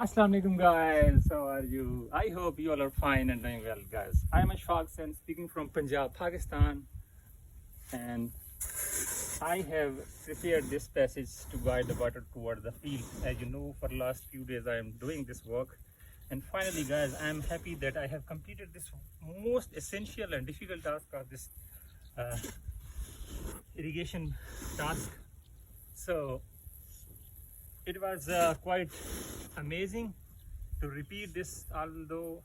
Assalamu alaikum guys, how are you? I hope you all are fine and doing well guys. I am Ashfaq Sen speaking from Punjab, Pakistan, and I have prepared this passage to guide the water toward the field. As you know, for the last few days I am doing this work, and finally guys, I am happy that I have completed this most essential and difficult task of this uh, irrigation task. So it was quite amazing to repeat this, although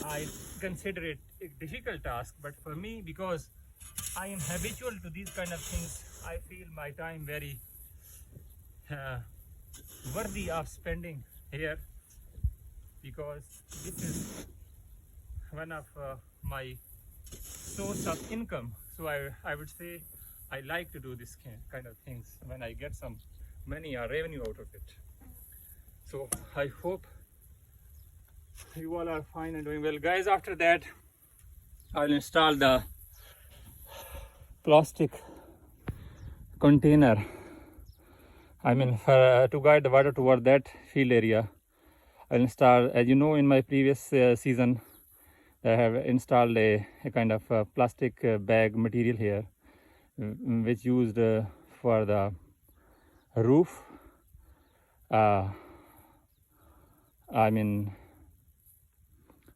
I consider it a difficult task, but for me, because I am habitual to these kind of things, I feel my time very worthy of spending here, because this is one of my source of income. So I would say I like to do this kind of things when I get some money or revenue out of it. So I hope you all are fine and doing well guys. After that, I'll install the plastic container, to guide the water toward that field area. I'll install, as you know, in my previous season I have installed a kind of plastic bag material here, which used for the roof,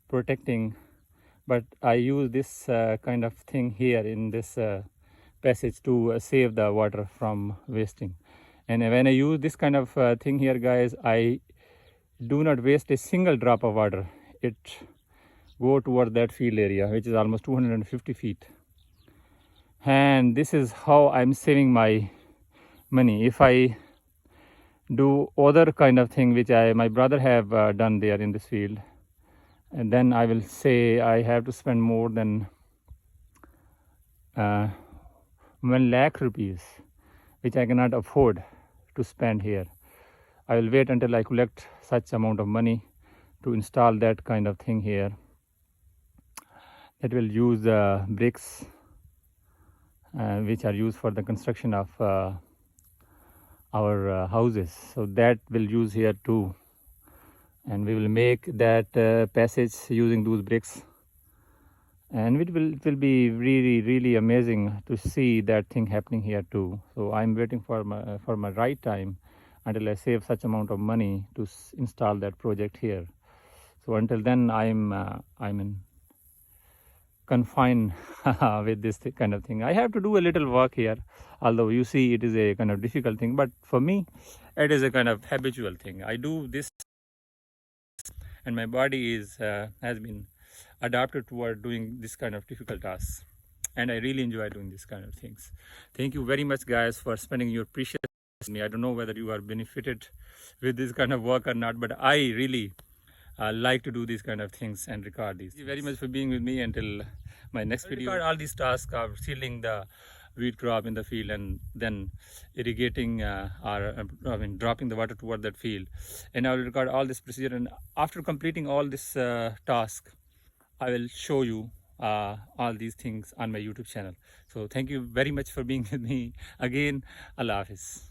protecting, but I use this kind of thing here in this passage to save the water from wasting. And when I use this kind of thing here guys, I do not waste a single drop of water. It go toward that field area, which is almost 250 feet. And this is how I'm saving my money. If I do other kind of thing which my brother have done there in this field, and then I will say I have to spend more than 1 lakh rupees, which I cannot afford to spend here. I will wait until I collect such amount of money to install that kind of thing here. It will use bricks which are used for the construction of our houses. So that will use here too, and we will make that passage using those bricks, and it will be really amazing to see that thing happening here too. So I'm waiting for my right time until I save such amount of money to install that project here. So until then I'm in confined with this kind of thing. I have to do a little work here, although you see it is a kind of difficult thing, but for me it is a kind of habitual thing. I do this and my body has been adapted toward doing this kind of difficult tasks, and I really enjoy doing this kind of things. Thank you very much guys for spending your precious time with me. I don't know whether you are benefited with this kind of work or not, but I really like to do these kind of things and record these. Thank you very much for being with me until my next video. Record all these tasks of seeding the wheat crop in the field, and then irrigating dropping the water toward that field, and I will record all this procedure. And after completing all this task, I will show you all these things on my YouTube channel. So thank you very much for being with me again. Allah Hafiz.